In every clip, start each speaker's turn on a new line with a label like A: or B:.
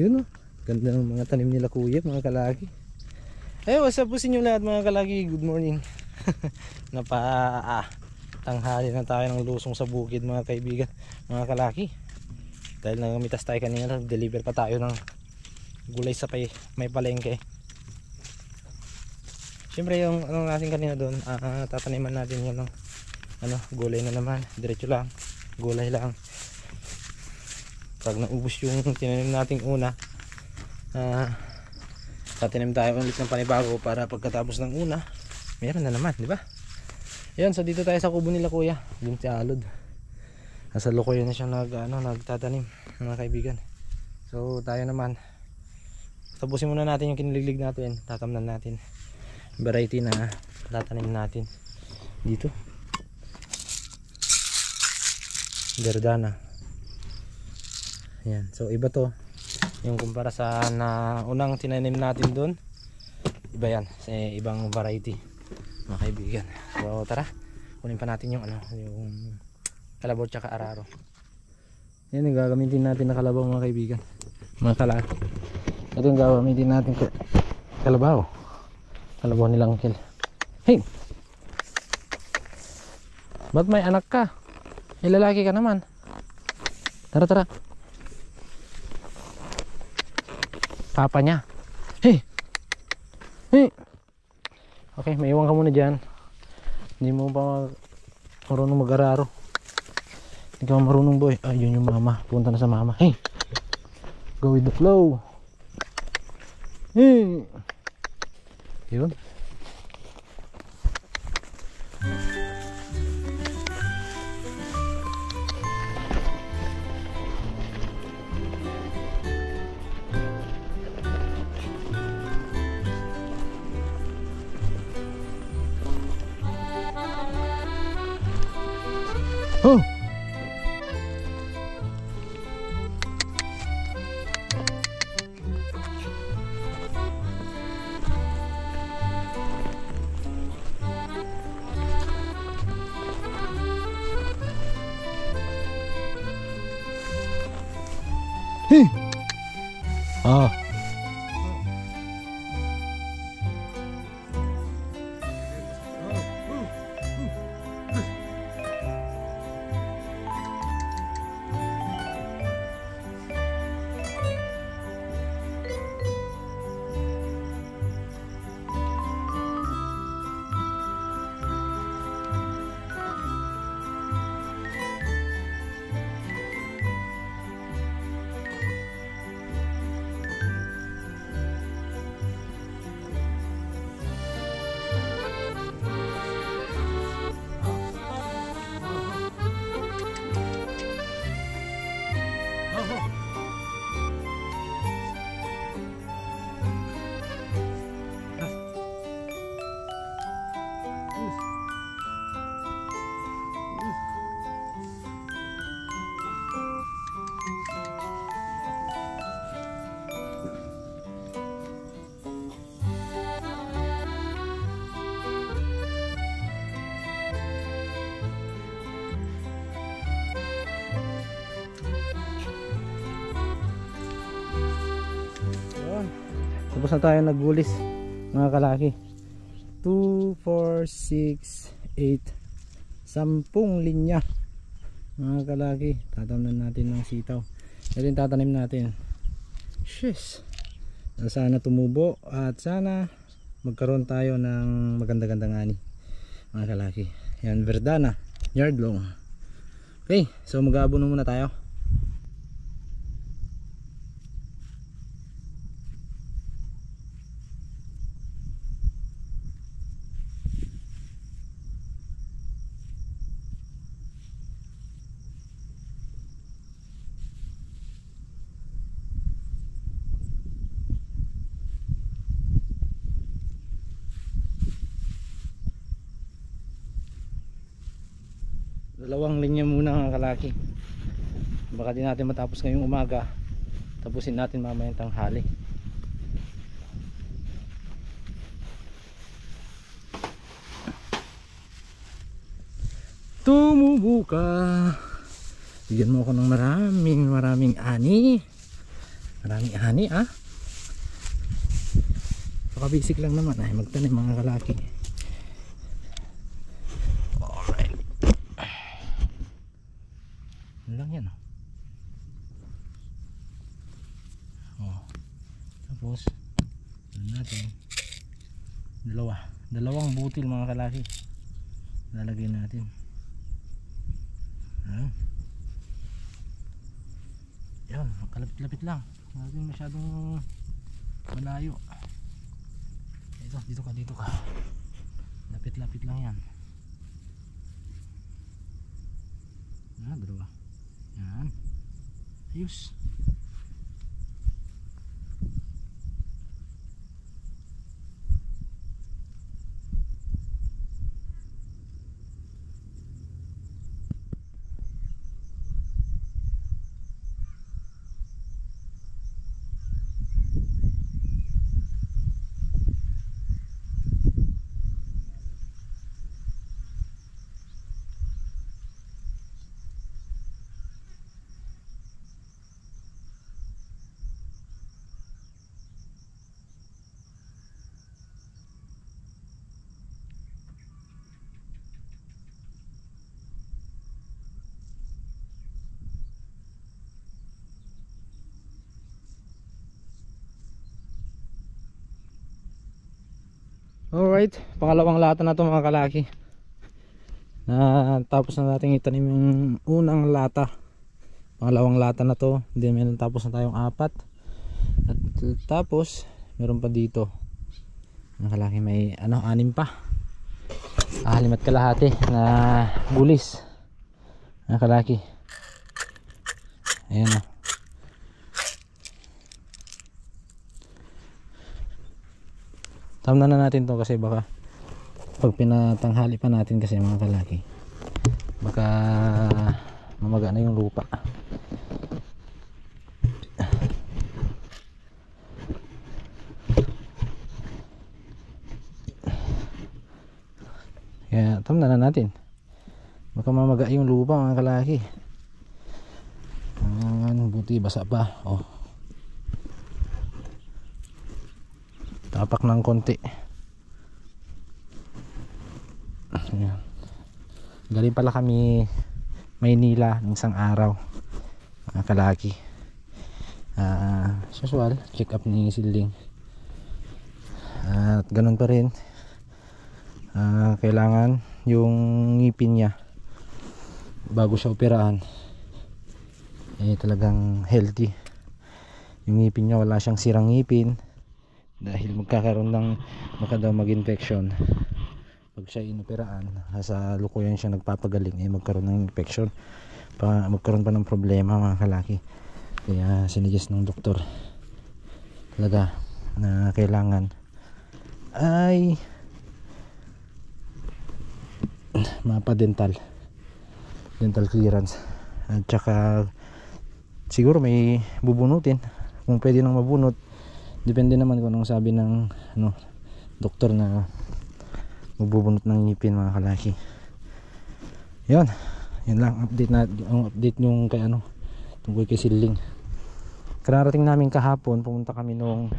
A: Yun, oh. Ganda ng mga tanim nila kuya, mga kalaki. Ay, what's up po sa inyo lahat mga kalaki. Good morning. Tanghali na tayo ng lusong sa bukid mga kaibigan, mga kalaki. Dahil nagamitas tayo kanina, deliver pa tayo ng gulay sa may palengke. Siyempre yung ano natin kanina doon, tataniman natin yun ng gulay na naman. Diretso lang, gulay lang. Pag naubos yung tinanim nating una, tatanim tayo ulit ng panibago para pagkatapos ng una meron na naman, di ba? Ayun, so dito tayo sa kubo nila kuya, dun si Alod. Nasa Lokoyo na siya nagtatanim mga kaibigan. So tayo naman, tapusin muna natin yung kiniliglig natin, tatamnan natin variety na tatanim natin dito. Verdana. Ayan, so iba to yung kumpara sa unang tinanim natin doon. Iba yan, sa ibang variety mga kaibigan. So tara, kunin pa natin yung yung kalabaw tsaka araro. Yan yung gagamitin natin na kalabaw mga kaibigan, mga kalaki. Ito yung gagamitin natin kalabaw nilang kill. Hey, ba't may anak ka? Lalaki ka naman. Tara papa niya. Hey, okay, may iwan ka muna dyan. Hindi mo pa marunong mag-araro. Hindi ka marunong boy. Yun yung mama, punta na sa mama. Hey, go with the flow. Hey, yun. Oh, hey, tapos na tayo naggulis mga kalaki. 2, 4, 6, 8, 10 linya mga kalaki. Tatamnan natin ng sitaw. Ito yung tatanim natin. Shish, sana tumubo at sana magkaroon tayo ng maganda-gandang ani mga kalaki. Yan, verdana yard long. Okay, so mag-aabono muna tayo. Dalawang linya muna mga kalaki. Baka di natin matapos ngayong umaga, tapusin natin mamayang tanghali. Tumubo ka, bigyan mo ako ng maraming ani Maraming ani ah. Baka basic lang naman ay magtanim mga kalaki. Alright. Ano lang yan oh. Tapos ano natin, dalawang butil mga kalaki lalagay natin. Yan, kalapit-lapit lang, hindi masyadong malayo. Dito ka, lapit-lapit lang yan. Dalawa yan, ayos. Alright, pangalawang lata na to mga kalaki. Tapos na natin itanim yung unang lata. Pangalawang lata na to. Then meron, tapos na tayong 4. At tapos meron pa dito mga kalaki, may 6 pa. 5 kalahati na bulis mga kalaki. Ayan o. Tamna na natin to kasi baka pag pinatanghali pa natin kasi mga kalaki, baka mamaga na yung lupa. Kaya tamna na natin, baka mamaga yung lupa mga kalaki. Buti basa pa oh. Tapak ng konti. Ayan. Galing pala kami Maynila ng isang araw mga kalaki. Usual check up ni Siling. At ganun pa rin, kailangan yung ngipin niya bago siya operahan talagang healthy. Yung ngipin niya, wala siyang sirang ngipin. Dahil baka daw mag-infection pag siya inoperahan, sa lukuyan siya nagpapagaling, magkaroon ng infection magkaroon pa ng problema mga kalaki. Kaya sinuggest ng doktor talaga na kailangan ay mapa dental clearance. At saka siguro may bubunutin kung pwede nang mabunot. Depende naman kung anong sabi ng doktor na magbubunot ng ngipin mga kalaki. Yun lang update na yung update yung kay tungkol kay Siling. Kararating namin kahapon, pumunta kami noong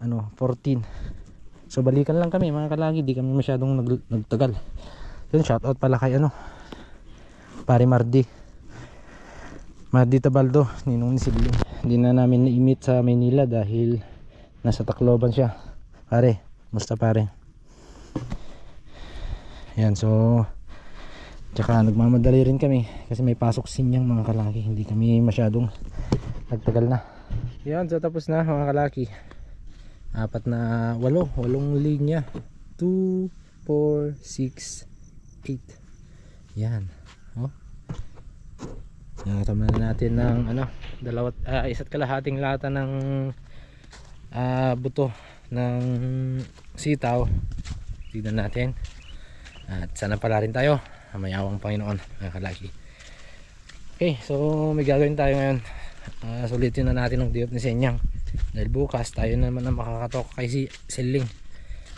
A: 14. So balikan lang kami mga kalaki, di kami masyadong nagtagal. Yun, shout out pala kay Pare Mardi Tabaldo, ninong ni Siling. Hindi na namin na-meet sa Maynila dahil nasa Tacloban siya. Pare, musta pare? Yan, so tsaka nagmamadali rin kami kasi may pasok sinyang mga kalaki, hindi kami masyadong nagtagal na. Yan, so tapos na mga kalaki. 8 linya. 2, 4, 6, 8. Yan, oh. Tama na natin ng 1.5 lata ng buto ng sitaw. Tignan natin. At sana pala rin tayo, mayawang Panginoon mga kalaki. Okay, so may gagawin tayo ngayon. Sulitin na natin ang diop ni Senyang dahil bukas tayo naman ang makakatoka kay Siling.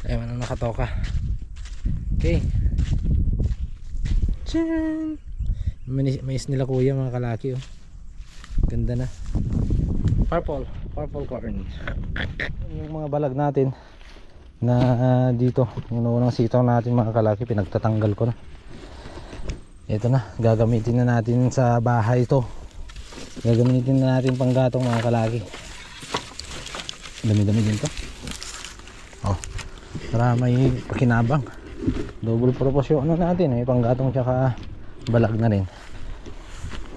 A: Tayo man ang nakatoka. Okay, mais nila kuya mga kalaki oh. Ganda na. Purple corn. Yung mga balag natin na dito, yung unang sitaw natin mga kalaki, pinagtatanggal ko na. Ito na, gagamitin na natin sa bahay ito. Gagamitin na natin panggatong mga kalaki. Dami-dami din to. Oh, para may pakinabang. Double proportion na natin, panggatong tsaka balag na rin.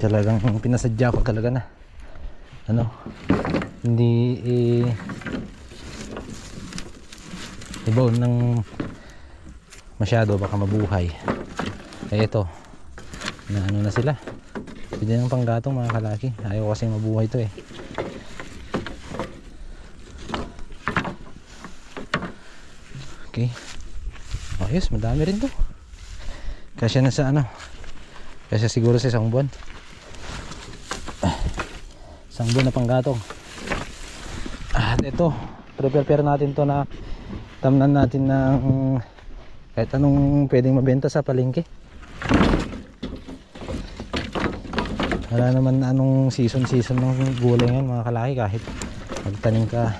A: Talagang pinasadya ko talaga na ano, hindi ibaw ng masyado, baka mabuhay. Kaya ito na ano na sila, pwede ng panggatong mga kalaki. Ayaw kasi mabuhay to eh. Okay, ayos, madami rin to. Kasya na sa ano, kasya siguro sa isang buwan. Isang buwan na panggatong. At ito, prepare natin to na tamnan natin ng kahit anong pwedeng mabenta sa palengke. Wala naman anong season ng gulay ngayon mga kalaki. Kahit magtanim ka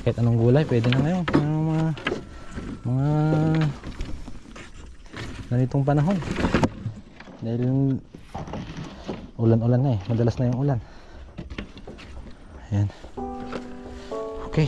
A: kahit anong gulay, pwede na ngayon mga ganitong panahon. Dahil ulan-ulan na madalas na yung ulan. Ayan. Okay.